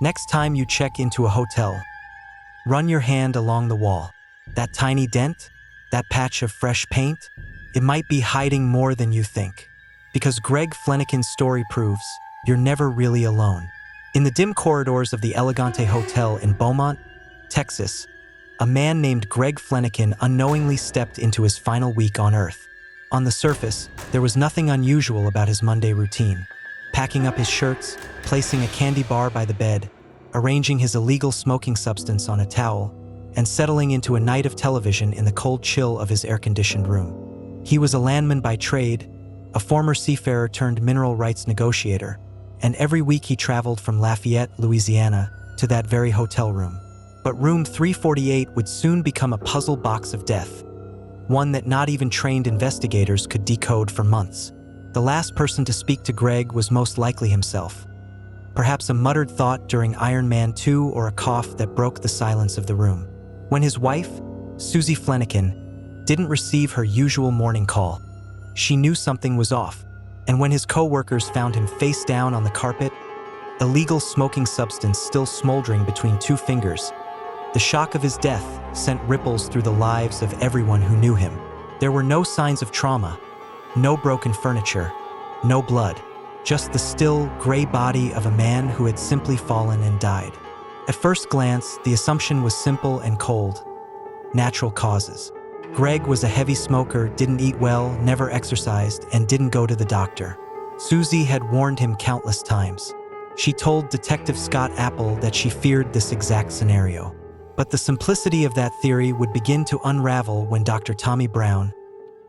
Next time you check into a hotel, run your hand along the wall. That tiny dent, that patch of fresh paint, it might be hiding more than you think. Because Greg Flanagan's story proves you're never really alone. In the dim corridors of the Elegante Hotel in Beaumont, Texas, a man named Greg Flanagan unknowingly stepped into his final week on Earth. On the surface, there was nothing unusual about his Monday routine. Packing up his shirts, placing a candy bar by the bed, arranging his illegal smoking substance on a towel, and settling into a night of television in the cold chill of his air-conditioned room. He was a landman by trade, a former seafarer turned mineral rights negotiator, and every week he traveled from Lafayette, Louisiana, to that very hotel room. But room 348 would soon become a puzzle box of death, one that not even trained investigators could decode for months. The last person to speak to Greg was most likely himself. Perhaps a muttered thought during Iron Man 2 or a cough that broke the silence of the room. When his wife, Susie Flanagan, didn't receive her usual morning call, she knew something was off. And when his co-workers found him face down on the carpet, illegal smoking substance still smoldering between two fingers, the shock of his death sent ripples through the lives of everyone who knew him. There were no signs of trauma, no broken furniture, no blood, just the still, gray body of a man who had simply fallen and died. At first glance, the assumption was simple and cold: natural causes. Greg was a heavy smoker, didn't eat well, never exercised, and didn't go to the doctor. Susie had warned him countless times. She told Detective Scott Apple that she feared this exact scenario. But the simplicity of that theory would begin to unravel when Dr. Tommy Brown,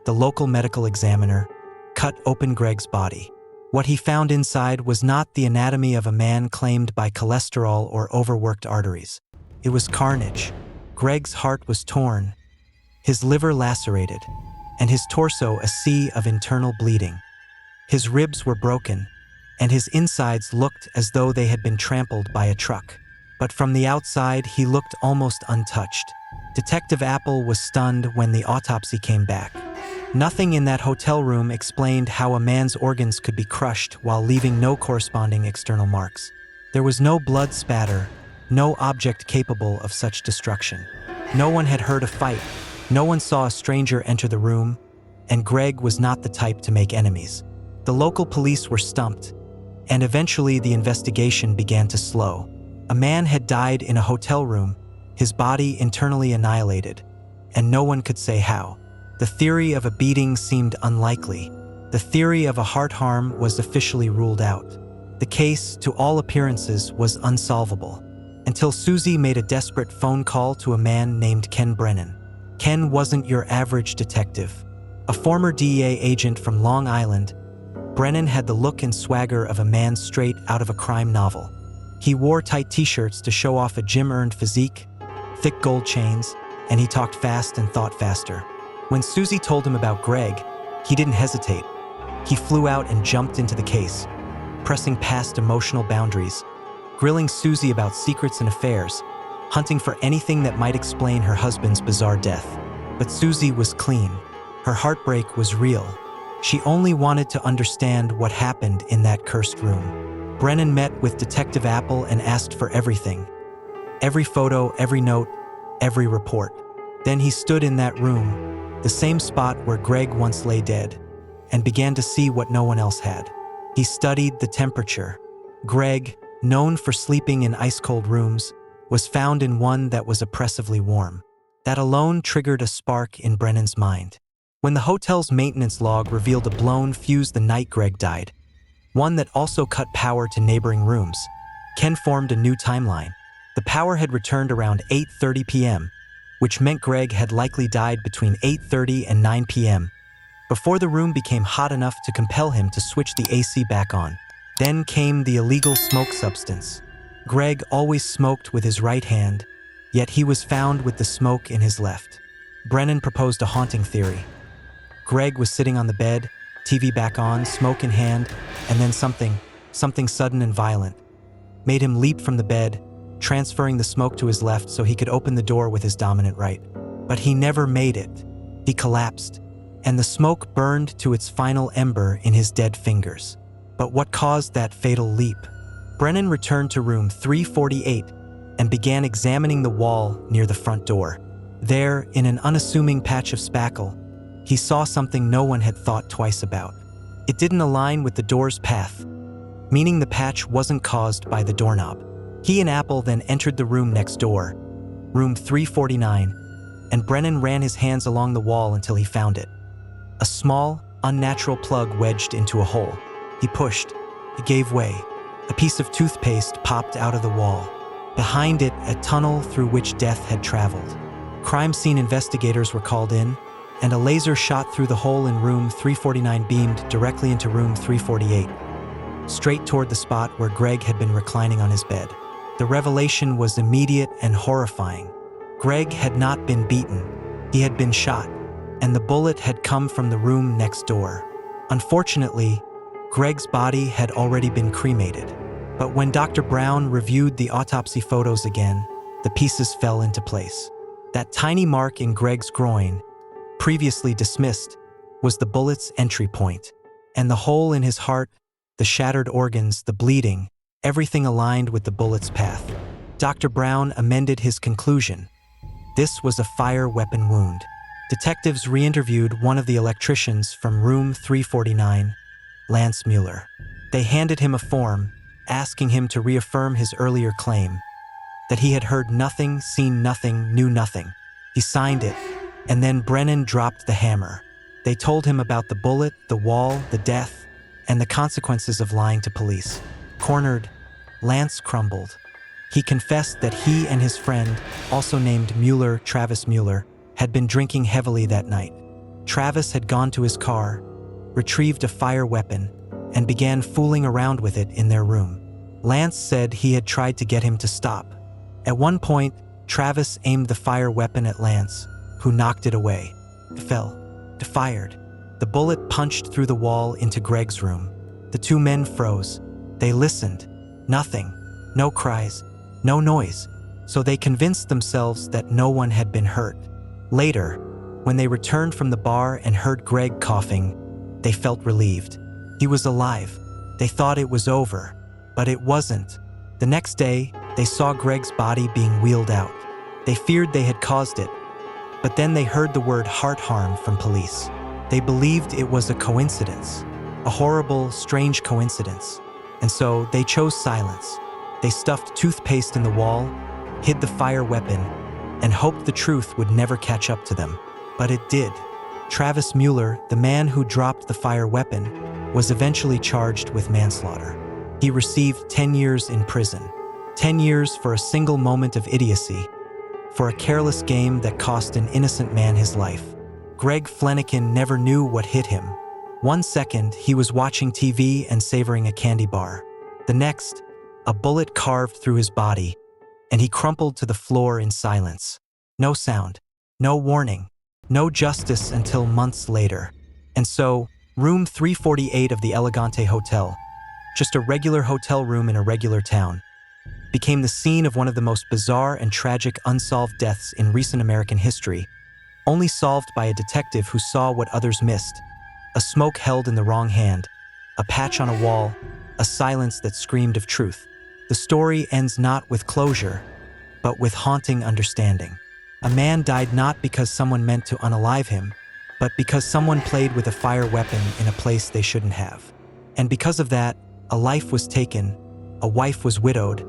the local medical examiner, cut open Greg's body. What he found inside was not the anatomy of a man claimed by cholesterol or overworked arteries. It was carnage. Greg's heart was torn, his liver lacerated, and his torso a sea of internal bleeding. His ribs were broken, and his insides looked as though they had been trampled by a truck. But from the outside, he looked almost untouched. Detective Apple was stunned when the autopsy came back. Nothing in that hotel room explained how a man's organs could be crushed while leaving no corresponding external marks. There was no blood spatter, no object capable of such destruction. No one had heard a fight, no one saw a stranger enter the room, and Greg was not the type to make enemies. The local police were stumped, and eventually the investigation began to slow. A man had died in a hotel room, his body internally annihilated, and no one could say how. The theory of a beating seemed unlikely. The theory of a heart harm was officially ruled out. The case, to all appearances, was unsolvable, until Susie made a desperate phone call to a man named Ken Brennan. Ken wasn't your average detective. A former DEA agent from Long Island, Brennan had the look and swagger of a man straight out of a crime novel. He wore tight t-shirts to show off a gym-earned physique, thick gold chains, and he talked fast and thought faster. When Susie told him about Greg, he didn't hesitate. He flew out and jumped into the case, pressing past emotional boundaries, grilling Susie about secrets and affairs, hunting for anything that might explain her husband's bizarre death. But Susie was clean. Her heartbreak was real. She only wanted to understand what happened in that cursed room. Brennan met with Detective Apple and asked for everything. Every photo, every note, every report. Then he stood in that room, the same spot where Greg once lay dead, and began to see what no one else had. He studied the temperature. Greg, known for sleeping in ice-cold rooms, was found in one that was oppressively warm. That alone triggered a spark in Brennan's mind. When the hotel's maintenance log revealed a blown fuse the night Greg died, one that also cut power to neighboring rooms, Ken formed a new timeline. The power had returned around 8:30 p.m., which meant Greg had likely died between 8:30 and 9 p.m., before the room became hot enough to compel him to switch the AC back on. Then came the illegal smoke substance. Greg always smoked with his right hand, yet he was found with the smoke in his left. Brennan proposed a haunting theory. Greg was sitting on the bed, TV back on, smoke in hand, and then something sudden and violent made him leap from the bed, transferring the smoke to his left so he could open the door with his dominant right. But he never made it. He collapsed, and the smoke burned to its final ember in his dead fingers. But what caused that fatal leap? Brennan returned to room 348 and began examining the wall near the front door. There, in an unassuming patch of spackle, he saw something no one had thought twice about. It didn't align with the door's path, meaning the patch wasn't caused by the doorknob. He and Apple then entered the room next door, room 349, and Brennan ran his hands along the wall until he found it. A small, unnatural plug wedged into a hole. He pushed. It gave way. A piece of toothpaste popped out of the wall. Behind it, a tunnel through which death had traveled. Crime scene investigators were called in, and a laser shot through the hole in room 349 beamed directly into room 348, straight toward the spot where Greg had been reclining on his bed. The revelation was immediate and horrifying. Greg had not been beaten. He had been shot, and the bullet had come from the room next door. Unfortunately, Greg's body had already been cremated. But when Dr. Brown reviewed the autopsy photos again, the pieces fell into place. That tiny mark in Greg's groin, previously dismissed, was the bullet's entry point. And the hole in his heart, the shattered organs, the bleeding, everything aligned with the bullet's path. Dr. Brown amended his conclusion. This was a fire weapon wound. Detectives re-interviewed one of the electricians from room 349, Lance Mueller. They handed him a form, asking him to reaffirm his earlier claim, that he had heard nothing, seen nothing, knew nothing. He signed it, and then Brennan dropped the hammer. They told him about the bullet, the wall, the death, and the consequences of lying to police. Cornered, Lance crumbled. He confessed that he and his friend, also named Mueller, Travis Mueller, had been drinking heavily that night. Travis had gone to his car, retrieved a fire weapon, and began fooling around with it in their room. Lance said he had tried to get him to stop. At one point, Travis aimed the fire weapon at Lance, who knocked it away. It fell, fired. The bullet punched through the wall into Greg's room. The two men froze. They listened. Nothing. No cries. No noise. So they convinced themselves that no one had been hurt. Later, when they returned from the bar and heard Greg coughing, they felt relieved. He was alive. They thought it was over, but it wasn't. The next day, they saw Greg's body being wheeled out. They feared they had caused it, but then they heard the word heart harm from police. They believed it was a coincidence, a horrible, strange coincidence. And so they chose silence. They stuffed toothpaste in the wall, hid the fire weapon, and hoped the truth would never catch up to them. But it did. Travis Mueller, the man who dropped the fire weapon, was eventually charged with manslaughter. He received 10 years in prison. 10 years for a single moment of idiocy, for a careless game that cost an innocent man his life. Greg Flanagan never knew what hit him. One second, he was watching TV and savoring a candy bar. The next, a bullet carved through his body, and he crumpled to the floor in silence. No sound, no warning, no justice until months later. And so, room 348 of the Elegante Hotel, just a regular hotel room in a regular town, became the scene of one of the most bizarre and tragic unsolved deaths in recent American history, only solved by a detective who saw what others missed. A smoke held in the wrong hand, a patch on a wall, a silence that screamed of truth. The story ends not with closure, but with haunting understanding. A man died not because someone meant to unalive him, but because someone played with a fire weapon in a place they shouldn't have. And because of that, a life was taken, a wife was widowed,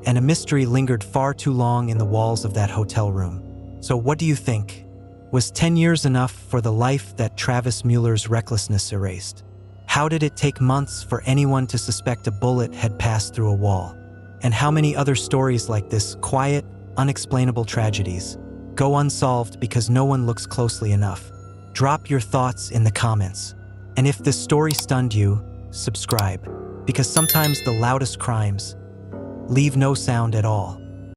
and a mystery lingered far too long in the walls of that hotel room. So what do you think? Was 10 years enough for the life that Travis Mueller's recklessness erased? How did it take months for anyone to suspect a bullet had passed through a wall? And how many other stories like this, quiet, unexplainable tragedies, go unsolved because no one looks closely enough? Drop your thoughts in the comments. And if this story stunned you, subscribe, because sometimes the loudest crimes leave no sound at all.